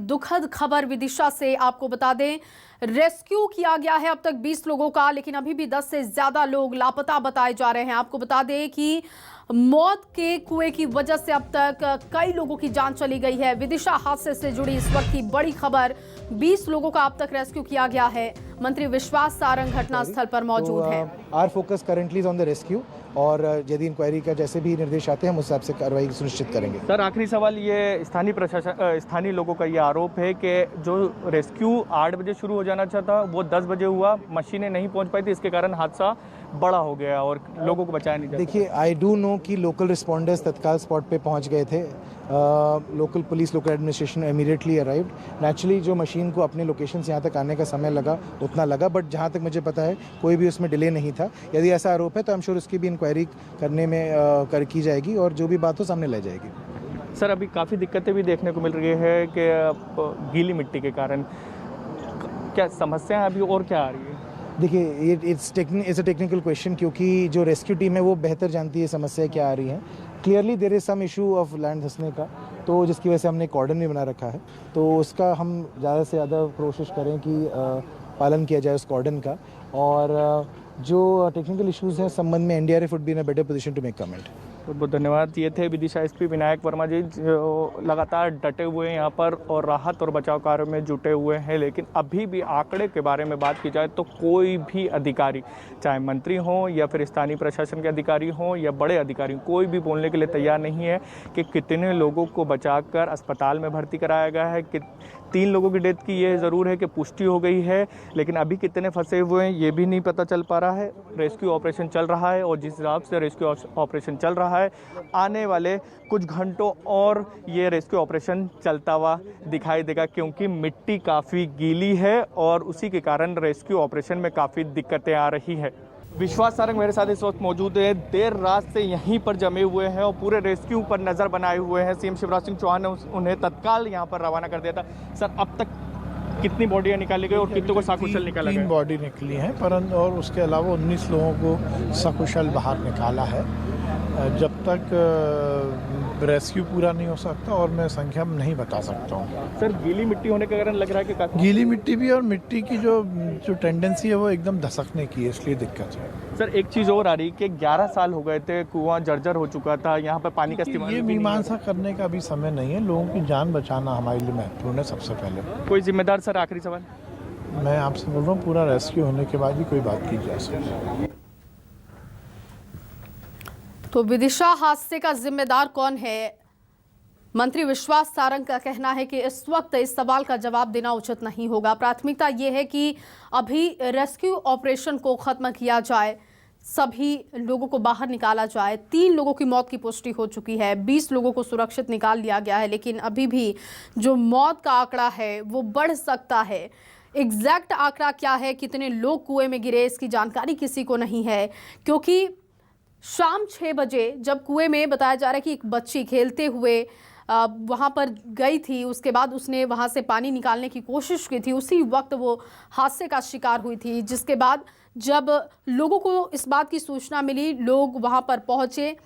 दुखद खबर विदिशा से आपको बता दें, रेस्क्यू किया गया है अब तक 20 लोगों का, लेकिन अभी भी 10 से ज्यादा लोग लापता बताए जा रहे हैं। आपको बता दें कि मौत के कुएं की वजह से अब तक कई लोगों की जान चली गई है। विदिशा हादसे से जुड़ी इस वक्त की बड़ी खबर, 20 लोगों का अब तक रेस्क्यू किया गया है। मंत्री विश्वास सारंग घटनास्थल पर मौजूद हैं। Our focus currently is on the rescue और यदि इंक्वायरी का जैसे भी निर्देश आते हैं हम उस हिसाब से कार्रवाई सुनिश्चित करेंगे। सर, आखिरी सवाल, ये स्थानीय प्रशासन, स्थानीय लोगों का ये आरोप है कि जो रेस्क्यू 8 बजे शुरू हो जाना था वो 10 बजे हुआ, मशीनें नहीं पहुंच पाई थी, इसके कारण हादसा बड़ा हो गया और लोगों को बचाया नहीं जा सका। देखिए, आई डू नो कि लोकल रिस्पॉन्डर्स तत्काल स्पॉट पे पहुंच गए थे। Local police, local administration immediately arrived. Naturally जो मशीन को अपने लोकेशन से यहाँ तक आने का समय लगा उतना लगा, बट जहाँ तक मुझे पता है कोई भी उसमें डिले नहीं था। यदि ऐसा आरोप है तो आई एम श्योर उसकी भी इंक्वायरी करने में की जाएगी और जो भी बात हो सामने लाई जाएगी। सर, अभी काफ़ी दिक्कतें भी देखने को मिल रही है कि गीली मिट्टी के कारण क्या समस्या है अभी और क्या आ रही है? देखिए, इट्स अ टेक्निकल क्वेश्चन, क्योंकि जो रेस्क्यू टीम है वो बेहतर जानती है समस्या क्या आ रही है। Clearly there is some issue of land धंसने का, तो जिसकी वजह से हमने कॉर्डन भी बना रखा है, तो उसका हम ज़्यादा से ज़्यादा कोशिश करें कि पालन किया जाए उस कॉर्डन का। और जो टेक्निकल इश्यूज़ हैं संबंध में NDRF would be in a better position to make comment. बहुत बहुत धन्यवाद। ये थे विदिशा एसपी विनायक वर्मा जी, जो लगातार डटे हुए हैं यहाँ पर और राहत और बचाव कार्य में जुटे हुए हैं। लेकिन अभी भी आंकड़े के बारे में बात की जाए तो कोई भी अधिकारी, चाहे मंत्री हों या फिर स्थानीय प्रशासन के अधिकारी हों या बड़े अधिकारी, कोई भी बोलने के लिए तैयार नहीं है कि कितने लोगों को बचाकर अस्पताल में भर्ती कराया गया है। कि 3 लोगों की डेथ की ये ज़रूर है कि पुष्टि हो गई है, लेकिन अभी कितने फंसे हुए हैं ये भी नहीं पता चल पा रहा है। रेस्क्यू ऑपरेशन चल रहा है और जिस हिसाब से रेस्क्यू ऑपरेशन चल रहा है, आने वाले कुछ घंटों और ये रेस्क्यू ऑपरेशन चलता हुआ दिखाई देगा, क्योंकि मिट्टी काफ़ी गीली है और उसी के कारण रेस्क्यू ऑपरेशन में काफ़ी दिक्कतें आ रही है। विश्वास सारंग मेरे साथ इस वक्त मौजूद है, देर रात से यहीं पर जमे हुए हैं और पूरे रेस्क्यू पर नज़र बनाए हुए हैं। सीएम शिवराज सिंह चौहान ने उन्हें तत्काल यहाँ पर रवाना कर दिया था। सर, अब तक कितनी बॉडियाँ निकाली गई और कितनों को सकुशल निकाला गया? 3 बॉडी निकली हैं, परंतु और उसके अलावा 19 लोगों को सकुशल बाहर निकाला है। जब तक रेस्क्यू पूरा नहीं हो सकता और मैं संख्या में नहीं बता सकता हूँ। सर, गीली मिट्टी होने के कारण लग रहा है कि काफी गीली मिट्टी भी और मिट्टी की जो टेंडेंसी है वो एकदम धसकने की है, इसलिए दिक्कत है। सर, एक चीज़ और आ रही कि 11 साल हो गए थे, कुआं जर्जर हो चुका था, यहाँ पर पानी का इस्तेमाल ये मीमांसा करने का भी समय नहीं है। लोगों की जान बचाना हमारे लिए महत्वपूर्ण है सबसे पहले। कोई जिम्मेदार? सर, आखिरी सवाल मैं आपसे बोल रहा हूँ, पूरा रेस्क्यू होने के बाद भी कोई बात की जा सकती। तो विदिशा हादसे का जिम्मेदार कौन है? मंत्री विश्वास सारंग का कहना है कि इस वक्त इस सवाल का जवाब देना उचित नहीं होगा। प्राथमिकता ये है कि अभी रेस्क्यू ऑपरेशन को खत्म किया जाए, सभी लोगों को बाहर निकाला जाए। 3 लोगों की मौत की पुष्टि हो चुकी है, 20 लोगों को सुरक्षित निकाल लिया गया है, लेकिन अभी भी जो मौत का आंकड़ा है वो बढ़ सकता है। एग्जैक्ट आंकड़ा क्या है, कितने लोग कुएं में गिरे, इसकी जानकारी किसी को नहीं है, क्योंकि शाम 6 बजे जब कुएं में बताया जा रहा है कि एक बच्ची खेलते हुए वहाँ पर गई थी, उसके बाद उसने वहाँ से पानी निकालने की कोशिश की थी, उसी वक्त वो हादसे का शिकार हुई थी। जिसके बाद जब लोगों को इस बात की सूचना मिली, लोग वहाँ पर पहुँचे,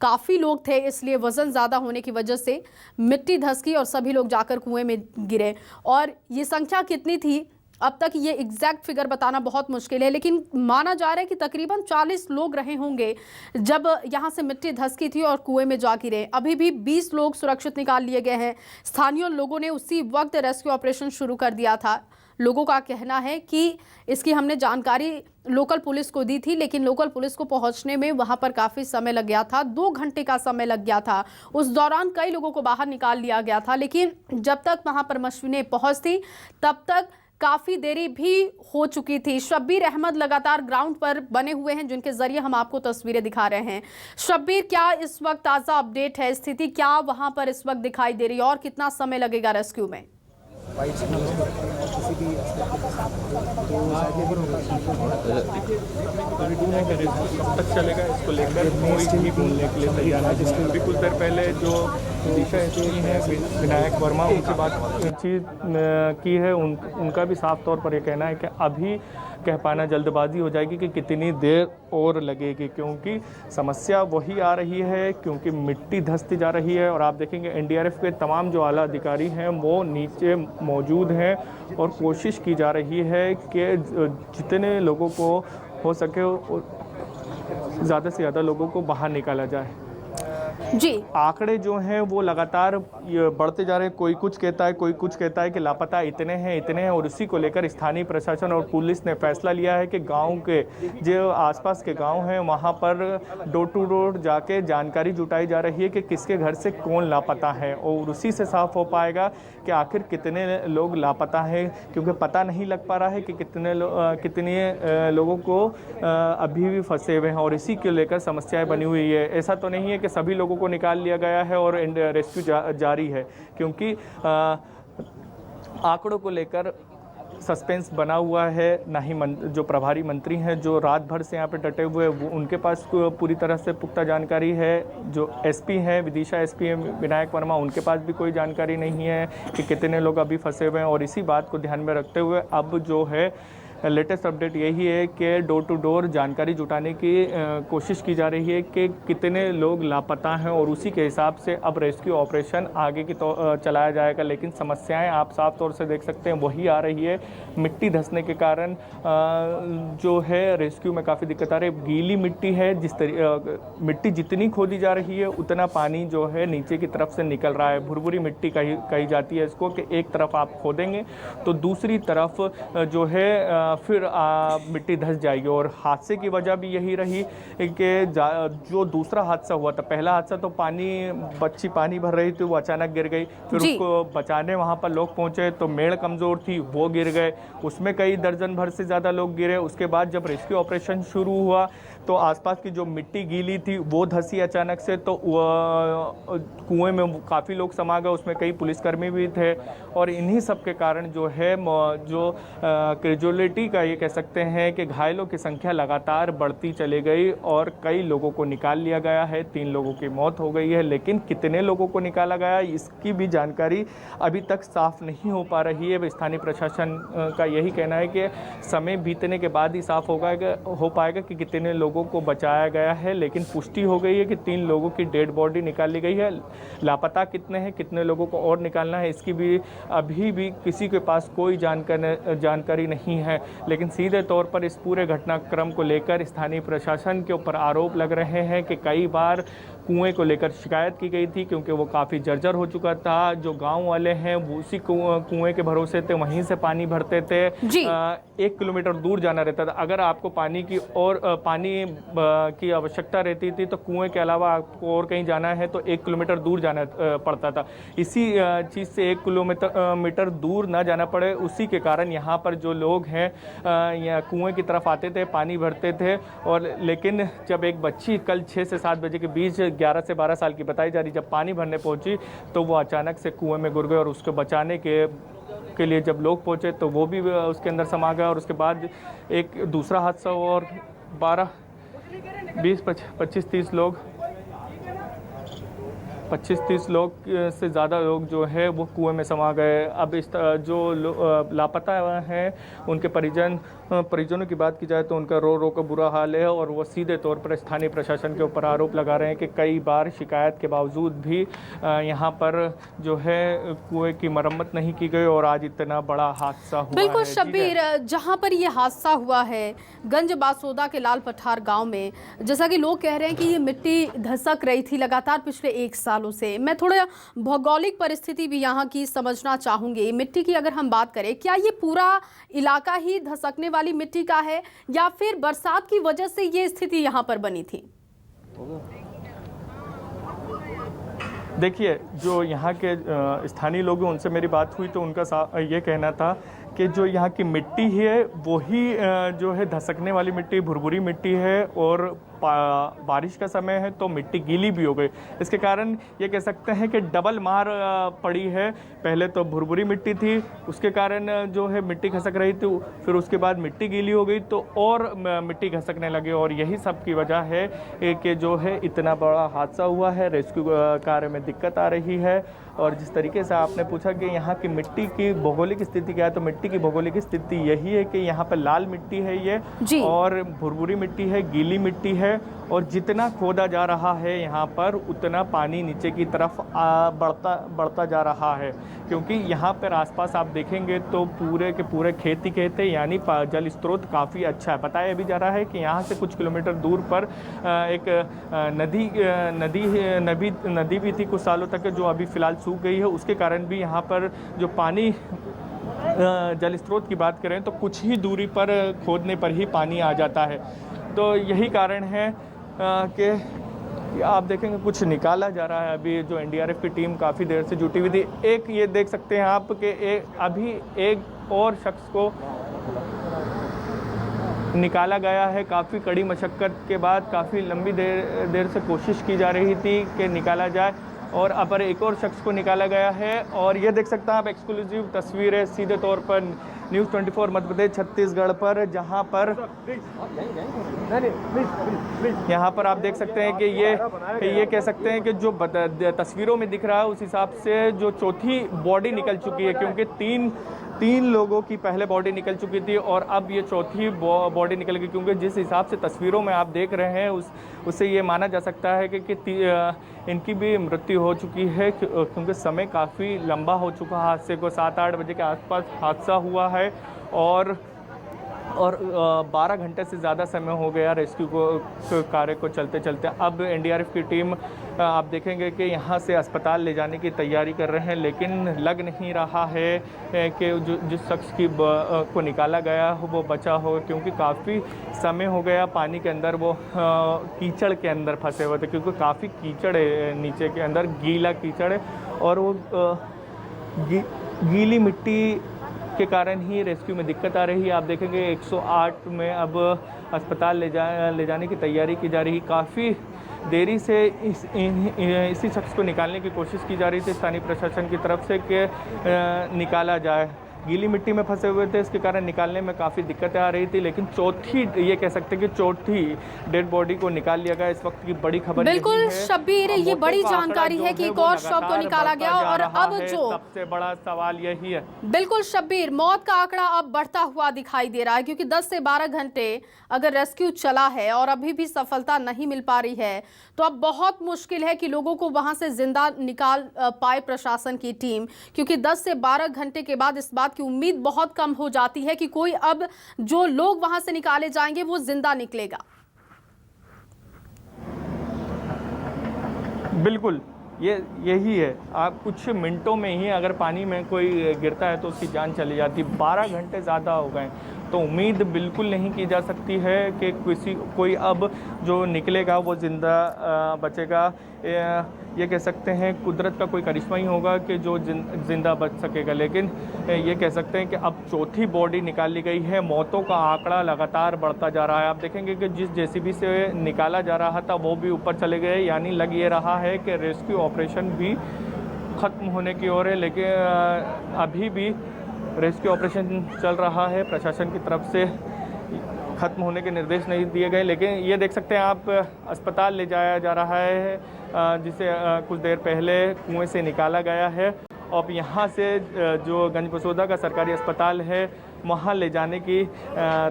काफ़ी लोग थे, इसलिए वज़न ज़्यादा होने की वजह से मिट्टी धसकी और सभी लोग जाकर कुएं में गिरे। और ये संख्या कितनी थी अब तक ये एग्जैक्ट फिगर बताना बहुत मुश्किल है, लेकिन माना जा रहा है कि तकरीबन 40 लोग रहे होंगे जब यहाँ से मिट्टी धसकी थी और कुएं में जा गिरे। अभी भी 20 लोग सुरक्षित निकाल लिए गए हैं। स्थानीय लोगों ने उसी वक्त रेस्क्यू ऑपरेशन शुरू कर दिया था। लोगों का कहना है कि इसकी हमने जानकारी लोकल पुलिस को दी थी, लेकिन लोकल पुलिस को पहुंचने में वहां पर काफ़ी समय लग गया था, 2 घंटे का समय लग गया था। उस दौरान कई लोगों को बाहर निकाल लिया गया था, लेकिन जब तक वहां पर मशीनें पहुंचती तब तक काफ़ी देरी भी हो चुकी थी। शब्बीर अहमद लगातार ग्राउंड पर बने हुए हैं, जिनके जरिए हम आपको तस्वीरें दिखा रहे हैं। शब्बीर, क्या इस वक्त ताज़ा अपडेट है? स्थिति क्या वहां पर इस वक्त दिखाई दे रही है और कितना समय लगेगा रेस्क्यू में? किसी भी aspect के साथ तो कब तक चलेगा इसको लेकर कोई भी बोलने के लिए तैयार नहीं है। अभी कुछ देर पहले जो दिशा एसपी हैं विनायक वर्मा उनसे बातचीत की है, उनका भी साफ तौर पर ये कहना है कि अभी कह पाना जल्दबाजी हो जाएगी कि कितनी देर और लगेगी, क्योंकि समस्या वही आ रही है, क्योंकि मिट्टी धंसती जा रही है। और आप देखेंगे एनडीआरएफ के तमाम जो आला अधिकारी हैं वो नीचे मौजूद हैं और कोशिश की जा रही है कि जितने लोगों को हो सके ज़्यादा से ज़्यादा लोगों को बाहर निकाला जाए। जी, आंकड़े जो हैं वो लगातार बढ़ते जा रहे हैं। कोई कुछ कहता है, कोई कुछ कहता है कि लापता इतने हैं और उसी को लेकर स्थानीय प्रशासन और पुलिस ने फैसला लिया है कि गांव के जो आसपास के गांव हैं वहां पर डोर टू डोर जाके जानकारी जुटाई जा रही है कि किसके घर से कौन लापता है, और उसी से साफ हो पाएगा कि आखिर कितने लोग लापता हैं, क्योंकि पता नहीं लग पा रहा है कि कितने लोगों को अभी भी फंसे हुए हैं और इसी को लेकर समस्याएं बनी हुई है। ऐसा तो नहीं है कि सभी लोगों को निकाल लिया गया है और रेस्क्यू जारी है, क्योंकि आंकड़ों को लेकर सस्पेंस बना हुआ है। ना ही जो प्रभारी मंत्री हैं जो रात भर से यहाँ पे डटे हुए हैं वो उनके पास पूरी तरह से पुख्ता जानकारी है। जो एसपी हैं, विदिशा एसपी हैं विनायक वर्मा, उनके पास भी कोई जानकारी नहीं है कि कितने लोग अभी फंसे हुए हैं। और इसी बात को ध्यान में रखते हुए अब जो है लेटेस्ट अपडेट यही है कि डोर टू डोर जानकारी जुटाने की कोशिश की जा रही है कि कितने लोग लापता हैं, और उसी के हिसाब से अब रेस्क्यू ऑपरेशन आगे की चलाया जाएगा। लेकिन समस्याएं आप साफ तौर से देख सकते हैं वही आ रही है। मिट्टी धंसने के कारण जो है रेस्क्यू में काफ़ी दिक्कत आ रही है। गीली मिट्टी है, मिट्टी जितनी खोदी जा रही है उतना पानी जो है नीचे की तरफ से निकल रहा है। भुरभुरी मिट्टी कही जाती है इसको, कि एक तरफ आप खोदेंगे तो दूसरी तरफ जो है फिर मिट्टी धंस जाएगी। और हादसे की वजह भी यही रही कि जो दूसरा हादसा हुआ था, पहला हादसा तो बच्ची पानी भर रही थी, वो अचानक गिर गई, फिर उसको बचाने वहाँ पर लोग पहुँचे तो मेड़ कमज़ोर थी, वो गिर गए, उसमें कई दर्जन भर से ज़्यादा लोग गिरे। उसके बाद जब रेस्क्यू ऑपरेशन शुरू हुआ तो आसपास की जो मिट्टी गीली थी वो धंसी अचानक से, तो कुएं में काफ़ी लोग समा गए, उसमें कई पुलिसकर्मी भी थे। और इन्हीं सब के कारण जो है जो कैजुअलिटी का ये कह सकते हैं कि घायलों की संख्या लगातार बढ़ती चली गई और कई लोगों को निकाल लिया गया है। 3 लोगों की मौत हो गई है, लेकिन कितने लोगों को निकाला गया इसकी भी जानकारी अभी तक साफ नहीं हो पा रही है। स्थानीय प्रशासन का यही कहना है कि समय बीतने के बाद ही साफ हो पाएगा कि कितने लोगों को बचाया गया है। लेकिन पुष्टि हो गई है कि 3 लोगों की डेड बॉडी निकाली गई है। लापता कितने हैं, कितने लोगों को और निकालना है, इसकी भी अभी भी किसी के पास कोई जानकारी नहीं है। लेकिन सीधे तौर पर इस पूरे घटनाक्रम को लेकर स्थानीय प्रशासन के ऊपर आरोप लग रहे हैं कि कई बार कुएं को लेकर शिकायत की गई थी, क्योंकि वो काफ़ी जर्जर हो चुका था। जो गांव वाले हैं वो उसी कुएं के भरोसे थे, वहीं से पानी भरते थे। 1 किलोमीटर दूर जाना रहता था। अगर आपको पानी की आवश्यकता रहती थी तो कुएं के अलावा आपको और कहीं जाना है तो 1 किलोमीटर दूर जाना पड़ता था। इसी चीज़ से 1 किलोमीटर दूर ना जाना पड़े, उसी के कारण यहाँ पर जो लोग हैं यहाँ कुएं की तरफ आते थे, पानी भरते थे। और लेकिन जब एक बच्ची कल 6 से 7 बजे के बीच 11 से 12 साल की बताई जा रही, जब पानी भरने पहुंची तो वो अचानक से कुएं में गिर गए। और उसको बचाने के लिए जब लोग पहुंचे तो वो भी उसके अंदर समा गया। और उसके बाद एक दूसरा हादसा हुआ और 25-30 लोग से ज़्यादा लोग जो है वो कुएं में समा गए। अब इस जो लापता हैं उनके परिजनों की बात की जाए तो उनका रो का बुरा हाल है। और वो सीधे तौर पर स्थानीय प्रशासन के ऊपर आरोप लगा रहे हैं कि कई बार शिकायत के बावजूद भी यहाँ पर जो है कुएं की मरम्मत नहीं की गई और आज इतना बड़ा हादसा हुआ। बिल्कुल शब्बीर, जहाँ पर ये हादसा हुआ है गंज बासोदा के लाल पठार गाँव में, जैसा कि लोग कह रहे हैं कि ये मिट्टी धसक रही थी लगातार पिछले 1 साल से। मैं थोड़ा भौगोलिक परिस्थिति भी यहाँ की समझना चाहूंगी। मिट्टी की अगर हम बात करें, क्या ये पूरा इलाका ही धसकने वाली मिट्टी का है या फिर बरसात की वजह से ये स्थिति यहाँ पर बनी थी? देखिए, जो यहाँ के स्थानीय लोग हैं उनसे मेरी बात हुई तो उनका ये कहना था कि जो यहाँ की मिट्टी है वही जो है धसकने वाली मिट्टी, भुरभुरी मिट्टी है और बारिश का समय है तो मिट्टी गीली भी हो गई। इसके कारण ये कह सकते हैं कि डबल मार पड़ी है। पहले तो भुरभुरी मिट्टी थी, उसके कारण जो है मिट्टी खसक रही थी, फिर उसके बाद मिट्टी गीली हो गई तो और मिट्टी खसकने लगी और यही सब की वजह है कि जो है इतना बड़ा हादसा हुआ है। रेस्क्यू कार्य में दिक्कत आ रही है। और जिस तरीके से आपने पूछा कि यहाँ की मिट्टी की भौगोलिक स्थिति क्या है, तो मिट्टी की भौगोलिक स्थिति यही है कि यहाँ पर लाल मिट्टी है ये और भुरभुरी मिट्टी है, गीली मिट्टी है और जितना खोदा जा रहा है यहाँ पर उतना पानी नीचे की तरफ बढ़ता जा रहा है, क्योंकि यहाँ पर आसपास आप देखेंगे तो पूरे के पूरे खेत ही खेत है, यानी जल स्रोत काफ़ी अच्छा है। बताया भी जा रहा है कि यहाँ से कुछ किलोमीटर दूर पर एक नदी भी थी कुछ सालों तक, जो अभी फ़िलहाल सूख गई है। उसके कारण भी यहाँ पर जो पानी जल स्रोत की बात करें तो कुछ ही दूरी पर खोदने पर ही पानी आ जाता है। तो यही कारण है कि आप देखेंगे कुछ निकाला जा रहा है। अभी जो एनडीआरएफ की टीम काफ़ी देर से जुटी हुई थी। एक ये देख सकते हैं आप कि अभी एक और शख्स को निकाला गया है। काफ़ी कड़ी मशक्क़त के बाद काफ़ी लंबी देर से कोशिश की जा रही थी कि निकाला जाए और अब एक और शख्स को निकाला गया है। और ये देख सकते हैं आप एक्सक्लूसिव तस्वीरें सीधे तौर पर न्यूज़ 24 मध्य प्रदेश छत्तीसगढ़ पर, जहां पर यहाँ पर आप देख सकते हैं कि ये कह सकते हैं कि जो तस्वीरों में दिख रहा है उस हिसाब से जो चौथी बॉडी निकल चुकी है, क्योंकि तीन लोगों की पहले बॉडी निकल चुकी थी और अब ये चौथी बॉडी निकल गई, क्योंकि जिस हिसाब से तस्वीरों में आप देख रहे हैं उससे ये माना जा सकता है कि इनकी भी मृत्यु हो चुकी है, क्योंकि समय काफ़ी लंबा हो चुका है। हादसे को 7-8 बजे के आसपास हादसा हुआ है और 12 घंटे से ज़्यादा समय हो गया रेस्क्यू कार्य को चलते। अब एनडीआरएफ की टीम आप देखेंगे कि यहाँ से अस्पताल ले जाने की तैयारी कर रहे हैं, लेकिन लग नहीं रहा है कि जिस शख्स को निकाला गया हो वो बचा हो, क्योंकि काफ़ी समय हो गया पानी के अंदर वो कीचड़ के अंदर फंसे हुए थे, क्योंकि काफ़ी कीचड़ है नीचे के अंदर, गीला कीचड़ है और वो गीली मिट्टी के कारण ही रेस्क्यू में दिक्कत आ रही है। आप देखेंगे 108 में अब अस्पताल ले जाने की तैयारी की जा रही। काफ़ी देरी से इसी शख्स को निकालने की कोशिश की जा रही थी स्थानीय प्रशासन की तरफ से कि निकाला जाए। गीली मिट्टी में फंसे हुए थे, इसके कारण निकालने में काफ़ी दिक्कतें आ रही थी, लेकिन ये कह सकते हैं कि चौथी डेड बॉडी को निकाल लिया गया। इस वक्त की बड़ी खबर बिल्कुल शब्बीर, ये बड़ी जानकारी है कि एक और शव को निकाला गया और अब जो सबसे बड़ा सवाल यही है। बिल्कुल शब्बीर, मौत का आंकड़ा अब बढ़ता हुआ दिखाई दे रहा है, क्योंकि 10 से 12 घंटे अगर रेस्क्यू चला है और अभी भी सफलता नहीं मिल पा रही है तो अब बहुत मुश्किल है कि लोगों को वहां से जिंदा निकाल पाए प्रशासन की टीम, क्योंकि 10 से 12 घंटे के बाद इस बात की उम्मीद बहुत कम हो जाती है कि कोई अब जो लोग वहां से निकाले जाएंगे वो जिंदा निकलेगा। बिल्कुल यही है। आप कुछ मिनटों में ही अगर पानी में कोई गिरता है तो उसकी जान चली जाती। 12 घंटे ज़्यादा हो गए तो उम्मीद बिल्कुल नहीं की जा सकती है कि कोई अब जो निकलेगा वो ज़िंदा बचेगा। ये कह सकते हैं कुदरत का कोई करिश्मा ही होगा कि जो ज़िंदा बच सकेगा, लेकिन ये कह सकते हैं कि अब चौथी बॉडी निकाली गई है। मौतों का आंकड़ा लगातार बढ़ता जा रहा है। आप देखेंगे कि जिस जेसीबी से निकाला जा रहा था वो भी ऊपर चले गए, यानी लग ये रहा है कि रेस्क्यू ऑपरेशन भी ख़त्म होने की ओर है, लेकिन अभी भी रेस्क्यू ऑपरेशन चल रहा है। प्रशासन की तरफ से ख़त्म होने के निर्देश नहीं दिए गए, लेकिन ये देख सकते हैं आप अस्पताल ले जाया जा रहा है, जिसे कुछ देर पहले कुएं से निकाला गया है। अब यहाँ से जो गंज बसोदा का सरकारी अस्पताल है वहाँ ले जाने की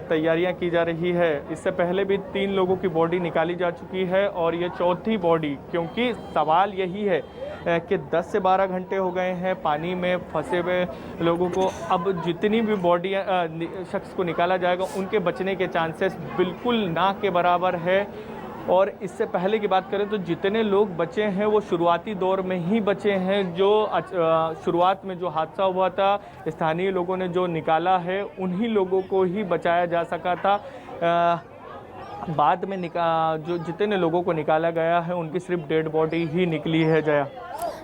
तैयारियां की जा रही है। इससे पहले भी 3 लोगों की बॉडी निकाली जा चुकी है और ये चौथी बॉडी, क्योंकि सवाल यही है कि 10 से 12 घंटे हो गए हैं पानी में फंसे हुए लोगों को। अब जितनी भी बॉडी शख्स को निकाला जाएगा उनके बचने के चांसेस बिल्कुल ना के बराबर है। और इससे पहले की बात करें तो जितने लोग बचे हैं वो शुरुआती दौर में ही बचे हैं। जो शुरुआत में जो हादसा हुआ था स्थानीय लोगों ने जो निकाला है उन्हीं लोगों को ही बचाया जा सका था। बाद में जो जितने लोगों को निकाला गया है उनकी सिर्फ डेड बॉडी ही निकली है। जया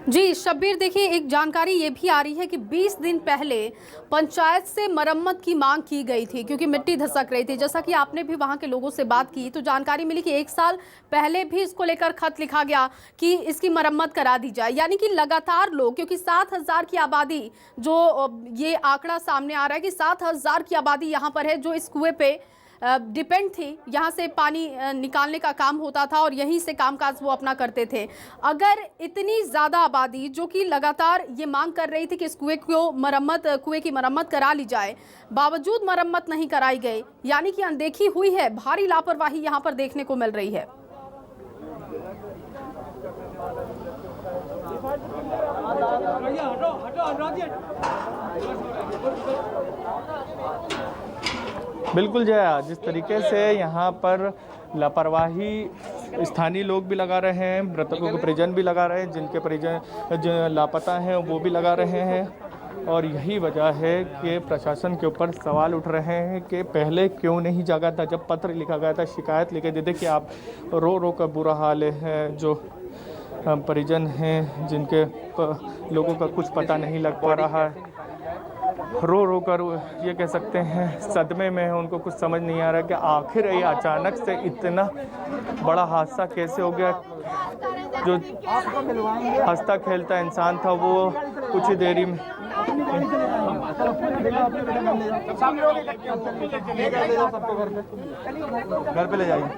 जी शब्बीर, देखिए एक जानकारी ये भी आ रही है कि 20 दिन पहले पंचायत से मरम्मत की मांग की गई थी क्योंकि मिट्टी धसक रही थी। जैसा कि आपने भी वहां के लोगों से बात की तो जानकारी मिली कि 1 साल पहले भी इसको लेकर खत लिखा गया कि इसकी मरम्मत करा दी जाए। यानी कि लगातार लोग, क्योंकि 7,000 की आबादी, जो ये आंकड़ा सामने आ रहा है कि 7,000 की आबादी यहाँ पर है जो इस कुएं पे डिपेंड थी। यहाँ से पानी निकालने का काम होता था और यहीं से कामकाज वो अपना करते थे। अगर इतनी ज़्यादा आबादी जो कि लगातार ये मांग कर रही थी कि इस कुएं की मरम्मत करा ली जाए, बावजूद मरम्मत नहीं कराई गई, यानी कि अनदेखी हुई है, भारी लापरवाही यहाँ पर देखने को मिल रही है। बिल्कुल जया, जिस तरीके से यहाँ पर लापरवाही स्थानीय लोग भी लगा रहे हैं, मृतकों के परिजन भी लगा रहे हैं, जिनके परिजन जो लापता हैं वो भी लगा रहे हैं। और यही वजह है कि प्रशासन के ऊपर सवाल उठ रहे हैं कि पहले क्यों नहीं जागा था। जब पत्र लिखा गया था, शिकायत लिखे थे कि आप रो कर बुरा हाल है, जो परिजन हैं जिनके लोगों का कुछ पता नहीं लग पा रहा है, रो कर ये कह सकते हैं सदमे में है, उनको कुछ समझ नहीं आ रहा है कि आखिर ये अचानक से इतना बड़ा हादसा कैसे हो गया। जो हंसता खेलता इंसान था वो कुछ ही देरी में घर पे ले जाइए।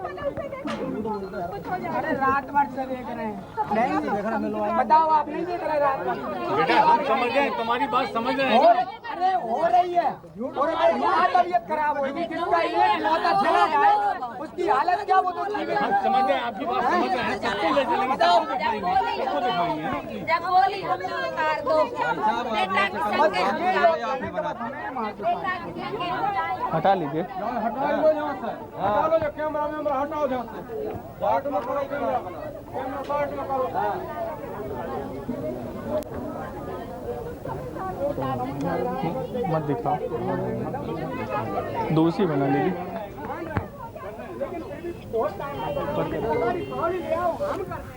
रात भर से देख रहे हैं, नहीं बताओ, आप नहीं देख रहे रात भर? बेटा हम समझ गए, तुम्हारी बात समझ रहे हैं। अरे हो रही है, तबीयत खराब होगी, किसका इलेक्ट मौत चला जाए उसकी हालत क्या, वो तो हम समझ गए, आपकी बात समझ रहे हैं। सबको ले चलेंगे, सबको दिखाएंगे, सबको दिखाएंगे। जब बोली हमने उतार दो, बेटा की संख्या हटा लीजिए। मत दिखाओ, दूसरी बना लीजिए।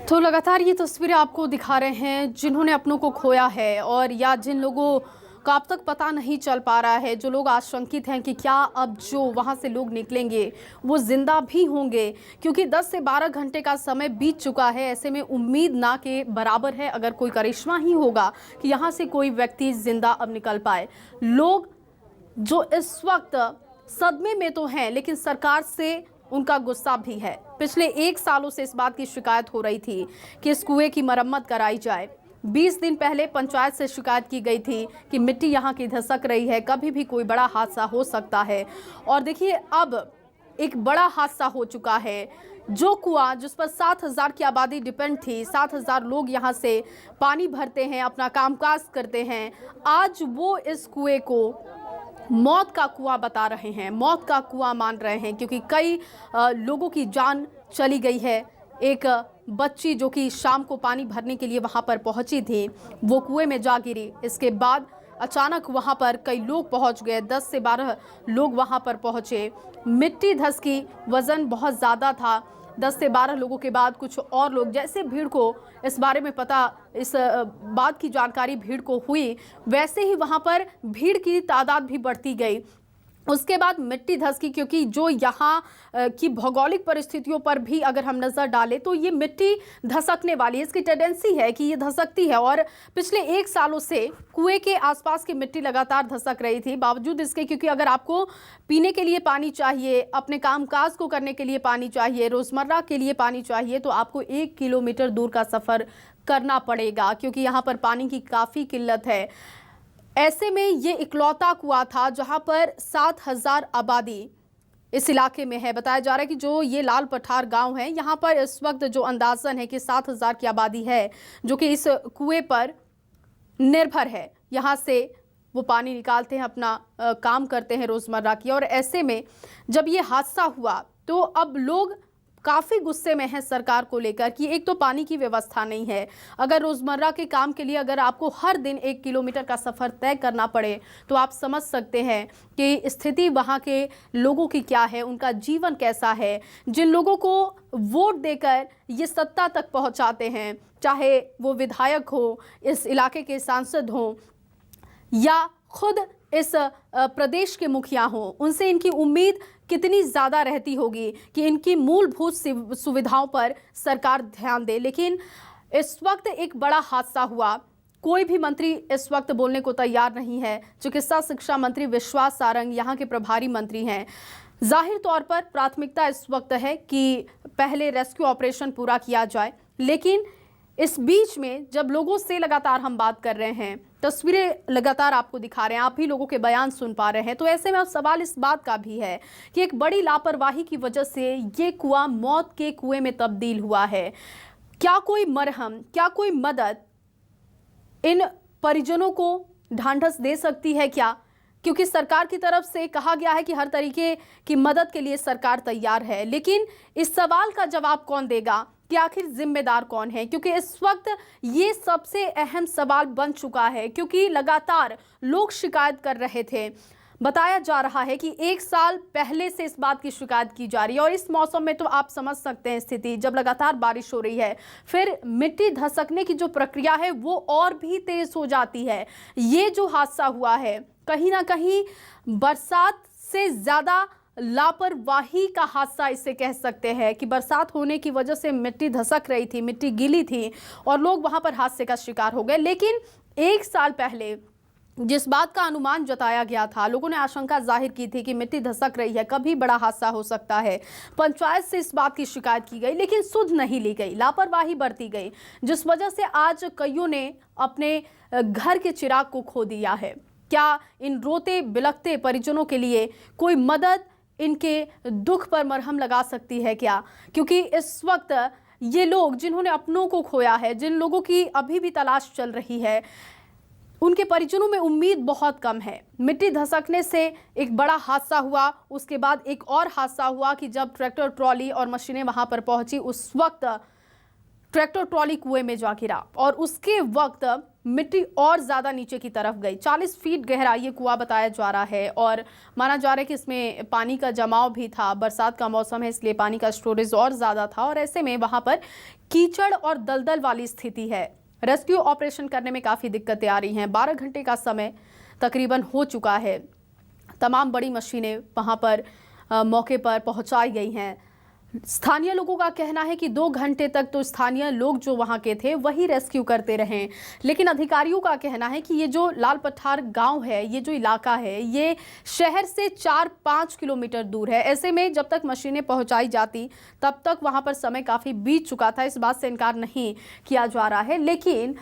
तो लगातार ये तस्वीरें आपको दिखा रहे हैं जिन्होंने अपनों को खोया है और या जिन लोगों का अब तक पता नहीं चल पा रहा है, जो लोग आशंकित हैं कि क्या अब जो वहाँ से लोग निकलेंगे वो जिंदा भी होंगे, क्योंकि 10 से 12 घंटे का समय बीत चुका है। ऐसे में उम्मीद ना के बराबर है, अगर कोई करिश्मा ही होगा कि यहाँ से कोई व्यक्ति जिंदा अब निकल पाए। लोग जो इस वक्त सदमे में तो हैं, लेकिन सरकार से उनका गुस्सा भी है। पिछले 1 सालों से इस बात की शिकायत हो रही थी कि इस कुएं की मरम्मत कराई जाए। 20 दिन पहले पंचायत से शिकायत की गई थी कि मिट्टी यहाँ की धसक रही है, कभी भी कोई बड़ा हादसा हो सकता है। और देखिए अब एक बड़ा हादसा हो चुका है। जो कुआं जिस पर 7,000 की आबादी डिपेंड थी, 7,000 लोग यहाँ से पानी भरते हैं, अपना कामकाज करते हैं, आज वो इस कुएं को मौत का कुआं बता रहे हैं, मौत का कुआं मान रहे हैं, क्योंकि कई लोगों की जान चली गई है। एक बच्ची जो कि शाम को पानी भरने के लिए वहां पर पहुंची थी, वो कुएं में जा गिरी। इसके बाद अचानक वहां पर कई लोग पहुंच गए, 10 से 12 लोग वहां पर पहुंचे। मिट्टी धसकी, वजन बहुत ज़्यादा था। 10 से 12 लोगों के बाद कुछ और लोग, जैसे भीड़ को इस बारे में पता, इस बात की जानकारी भीड़ को हुई, वैसे ही वहां पर भीड़ की तादाद भी बढ़ती गई। उसके बाद मिट्टी धसकी, क्योंकि जो यहाँ की भौगोलिक परिस्थितियों पर भी अगर हम नज़र डालें तो ये मिट्टी धसकने वाली है, इसकी टेंडेंसी है कि ये धसकती है। और पिछले 1 सालों से कुएं के आसपास की मिट्टी लगातार धसक रही थी, बावजूद इसके, क्योंकि अगर आपको पीने के लिए पानी चाहिए, अपने कामकाज को करने के लिए पानी चाहिए, रोज़मर्रा के लिए पानी चाहिए, तो आपको 1 किलोमीटर दूर का सफ़र करना पड़ेगा, क्योंकि यहाँ पर पानी की काफ़ी किल्लत है। ऐसे में ये इकलौता कुआं था जहां पर 7,000 आबादी इस इलाके में है। बताया जा रहा है कि जो ये लाल पठार गांव है, यहां पर इस वक्त जो अंदाजन है कि 7,000 की आबादी है जो कि इस कुएं पर निर्भर है। यहां से वो पानी निकालते हैं, अपना काम करते हैं रोज़मर्रा की। और ऐसे में जब ये हादसा हुआ तो अब लोग काफ़ी गुस्से में हैं सरकार को लेकर कि एक तो पानी की व्यवस्था नहीं है। अगर रोज़मर्रा के काम के लिए अगर आपको हर दिन 1 किलोमीटर का सफ़र तय करना पड़े तो आप समझ सकते हैं कि स्थिति वहाँ के लोगों की क्या है, उनका जीवन कैसा है। जिन लोगों को वोट देकर ये सत्ता तक पहुँचाते हैं, चाहे वो विधायक हो, इस इलाके के सांसद हों या खुद इस प्रदेश के मुखिया हों, उनसे इनकी उम्मीद कितनी ज़्यादा रहती होगी कि इनकी मूलभूत सुविधाओं पर सरकार ध्यान दे। लेकिन इस वक्त एक बड़ा हादसा हुआ। कोई भी मंत्री इस वक्त बोलने को तैयार नहीं है। चिकित्सा शिक्षा मंत्री विश्वास सारंग यहाँ के प्रभारी मंत्री हैं। जाहिर तौर पर प्राथमिकता इस वक्त है कि पहले रेस्क्यू ऑपरेशन पूरा किया जाए, लेकिन इस बीच में जब लोगों से लगातार हम बात कर रहे हैं, तस्वीरें लगातार आपको दिखा रहे हैं, आप ही लोगों के बयान सुन पा रहे हैं, तो ऐसे में अब सवाल इस बात का भी है कि एक बड़ी लापरवाही की वजह से ये कुआं मौत के कुएं में तब्दील हुआ है। क्या कोई मरहम, क्या कोई मदद इन परिजनों को ढांढस दे सकती है क्या? क्योंकि सरकार की तरफ से कहा गया है कि हर तरीके की मदद के लिए सरकार तैयार है, लेकिन इस सवाल का जवाब कौन देगा कि आखिर जिम्मेदार कौन है? क्योंकि इस वक्त ये सबसे अहम सवाल बन चुका है, क्योंकि लगातार लोग शिकायत कर रहे थे। बताया जा रहा है कि 1 साल पहले से इस बात की शिकायत की जा रही है और इस मौसम में तो आप समझ सकते हैं स्थिति, जब लगातार बारिश हो रही है, फिर मिट्टी धसकने की जो प्रक्रिया है वो और भी तेज हो जाती है। ये जो हादसा हुआ है कहीं ना कहीं बरसात से ज़्यादा लापरवाही का हादसा इसे कह सकते हैं कि बरसात होने की वजह से मिट्टी धसक रही थी, मिट्टी गीली थी और लोग वहां पर हादसे का शिकार हो गए। लेकिन 1 साल पहले जिस बात का अनुमान जताया गया था, लोगों ने आशंका जाहिर की थी कि मिट्टी धसक रही है, कभी बड़ा हादसा हो सकता है। पंचायत से इस बात की शिकायत की गई, लेकिन सुध नहीं ली गई, लापरवाही बरती गई, जिस वजह से आज कईयों ने अपने घर के चिराग को खो दिया है। क्या इन रोते बिलखते परिजनों के लिए कोई मदद इनके दुख पर मरहम लगा सकती है क्या? क्योंकि इस वक्त ये लोग जिन्होंने अपनों को खोया है, जिन लोगों की अभी भी तलाश चल रही है, उनके परिजनों में उम्मीद बहुत कम है। मिट्टी धसकने से एक बड़ा हादसा हुआ, उसके बाद एक और हादसा हुआ कि जब ट्रैक्टर ट्रॉली और मशीनें वहां पर पहुंची, उस वक्त ट्रैक्टर ट्रॉली कुएं में जा गिरा और उसके वक्त मिट्टी और ज़्यादा नीचे की तरफ गई। 40 फीट गहरा ये कुआं बताया जा रहा है और माना जा रहा है कि इसमें पानी का जमाव भी था। बरसात का मौसम है, इसलिए पानी का स्टोरेज और ज़्यादा था और ऐसे में वहाँ पर कीचड़ और दलदल वाली स्थिति है। रेस्क्यू ऑपरेशन करने में काफ़ी दिक्कतें आ रही हैं। 12 घंटे का समय तकरीबन हो चुका है। तमाम बड़ी मशीनें वहाँ पर मौके पर पहुँचाई गई हैं। स्थानीय लोगों का कहना है कि 2 घंटे तक तो स्थानीय लोग जो वहाँ के थे वही रेस्क्यू करते रहे, लेकिन अधिकारियों का कहना है कि ये जो लाल पठार गांव है, ये जो इलाका है, ये शहर से 4-5 किलोमीटर दूर है। ऐसे में जब तक मशीनें पहुँचाई जाती तब तक वहाँ पर समय काफ़ी बीत चुका था। इस बात से इनकार नहीं किया जा रहा है, लेकिन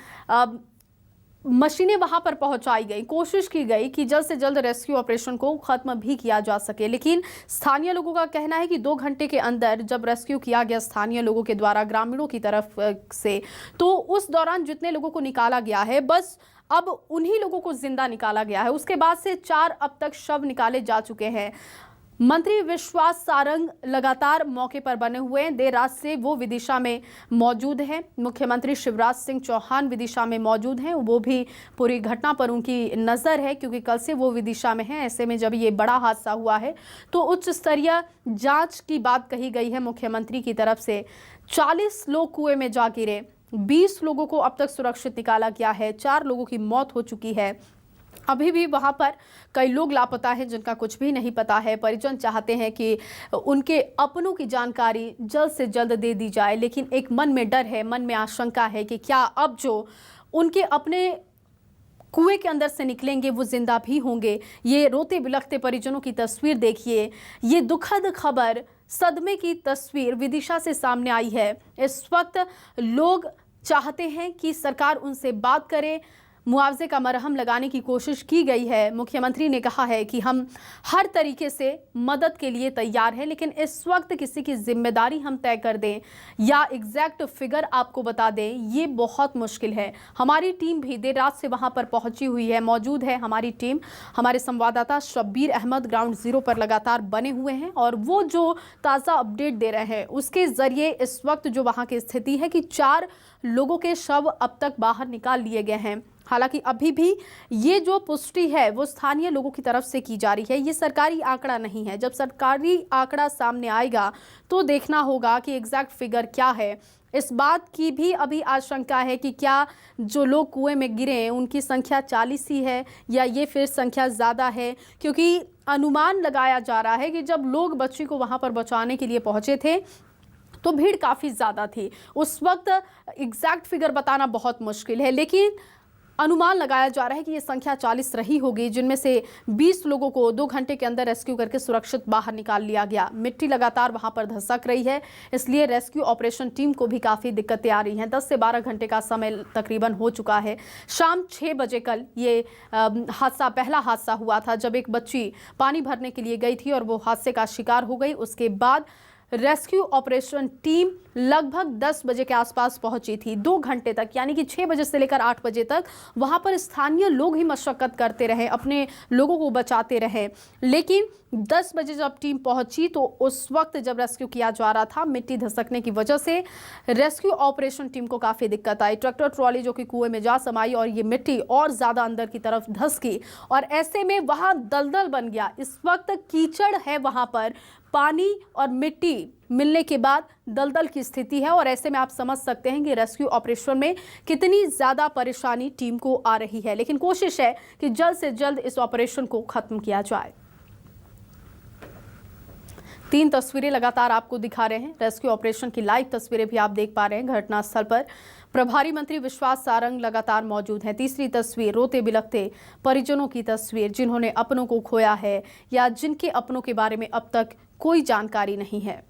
मशीनें वहां पर पहुंचाई गई, कोशिश की गई कि जल्द से जल्द रेस्क्यू ऑपरेशन को खत्म भी किया जा सके, लेकिन स्थानीय लोगों का कहना है कि 2 घंटे के अंदर जब रेस्क्यू किया गया स्थानीय लोगों के द्वारा ग्रामीणों की तरफ से, तो उस दौरान जितने लोगों को निकाला गया है बस अब उन्हीं लोगों को जिंदा निकाला गया है। उसके बाद से 4 अब तक शव निकाले जा चुके हैं। मंत्री विश्वास सारंग लगातार मौके पर बने हुए हैं। देर रात से वो विदिशा में मौजूद हैं। मुख्यमंत्री शिवराज सिंह चौहान विदिशा में मौजूद हैं। वो भी पूरी घटना पर उनकी नज़र है, क्योंकि कल से वो विदिशा में हैं। ऐसे में जब ये बड़ा हादसा हुआ है तो उच्च स्तरीय जांच की बात कही गई है मुख्यमंत्री की तरफ से। 40 लोग कुएं में जा गिरे, 20 लोगों को अब तक सुरक्षित निकाला गया है, 4 लोगों की मौत हो चुकी है। अभी भी वहाँ पर कई लोग लापता हैं जिनका कुछ भी नहीं पता है। परिजन चाहते हैं कि उनके अपनों की जानकारी जल्द से जल्द दे दी जाए, लेकिन एक मन में डर है, मन में आशंका है कि क्या अब जो उनके अपने कुएं के अंदर से निकलेंगे वो जिंदा भी होंगे। ये रोते बिलखते परिजनों की तस्वीर देखिए, ये दुखद खबर, सदमे की तस्वीर विदिशा से सामने आई है। इस वक्त लोग चाहते हैं कि सरकार उनसे बात करे, मुआवजे का मरहम लगाने की कोशिश की गई है। मुख्यमंत्री ने कहा है कि हम हर तरीके से मदद के लिए तैयार हैं, लेकिन इस वक्त किसी की जिम्मेदारी हम तय कर दें या एग्जैक्ट फिगर आपको बता दें, ये बहुत मुश्किल है। हमारी टीम भी देर रात से वहां पर पहुंची हुई है, मौजूद है हमारी टीम। हमारे संवाददाता शब्बीर अहमद ग्राउंड जीरो पर लगातार बने हुए हैं और वो जो ताज़ा अपडेट दे रहे हैं उसके जरिए इस वक्त जो वहां की स्थिति है कि 4 लोगों के शव अब तक बाहर निकाल लिए गए हैं। हालांकि अभी भी ये जो पुष्टि है वो स्थानीय लोगों की तरफ से की जा रही है, ये सरकारी आंकड़ा नहीं है। जब सरकारी आंकड़ा सामने आएगा तो देखना होगा कि एग्जैक्ट फिगर क्या है। इस बात की भी अभी आशंका है कि क्या जो लोग कुएं में गिरे उनकी संख्या 40 ही है या ये फिर संख्या ज़्यादा है, क्योंकि अनुमान लगाया जा रहा है कि जब लोग बच्ची को वहां पर बचाने के लिए पहुंचे थे तो भीड़ काफ़ी ज़्यादा थी। उस वक्त एग्जैक्ट फिगर बताना बहुत मुश्किल है, लेकिन अनुमान लगाया जा रहा है कि ये संख्या 40 रही होगी, जिनमें से 20 लोगों को 2 घंटे के अंदर रेस्क्यू करके सुरक्षित बाहर निकाल लिया गया। मिट्टी लगातार वहां पर धसक रही है, इसलिए रेस्क्यू ऑपरेशन टीम को भी काफ़ी दिक्कतें आ रही हैं। 10 से 12 घंटे का समय तकरीबन हो चुका है। शाम 6 बजे कल ये पहला हादसा हुआ था, जब एक बच्ची पानी भरने के लिए गई थी और वो हादसे का शिकार हो गई। उसके बाद रेस्क्यू ऑपरेशन टीम लगभग 10 बजे के आसपास पहुंची थी। 2 घंटे तक, यानी कि 6 बजे से लेकर 8 बजे तक वहां पर स्थानीय लोग ही मशक्कत करते रहे, अपने लोगों को बचाते रहे। लेकिन 10 बजे जब टीम पहुंची तो उस वक्त जब रेस्क्यू किया जा रहा था, मिट्टी धसकने की वजह से रेस्क्यू ऑपरेशन टीम को काफ़ी दिक्कत आई। ट्रैक्टर ट्रॉली जो कि कुएं में जा समाई और ये मिट्टी और ज़्यादा अंदर की तरफ धस गई और ऐसे में वहाँ दलदल बन गया। इस वक्त कीचड़ है वहाँ पर, पानी और मिट्टी मिलने के बाद दलदल की स्थिति है और ऐसे में आप समझ सकते हैं कि रेस्क्यू ऑपरेशन में कितनी ज़्यादा परेशानी टीम को आ रही है। लेकिन कोशिश है कि जल्द से जल्द इस ऑपरेशन को ख़त्म किया जाए। 3 तस्वीरें लगातार आपको दिखा रहे हैं, रेस्क्यू ऑपरेशन की लाइव तस्वीरें भी आप देख पा रहे हैं। घटनास्थल पर प्रभारी मंत्री विश्वास सारंग लगातार मौजूद हैं। तीसरी तस्वीर रोते बिलखते परिजनों की तस्वीर, जिन्होंने अपनों को खोया है या जिनके अपनों के बारे में अब तक कोई जानकारी नहीं है।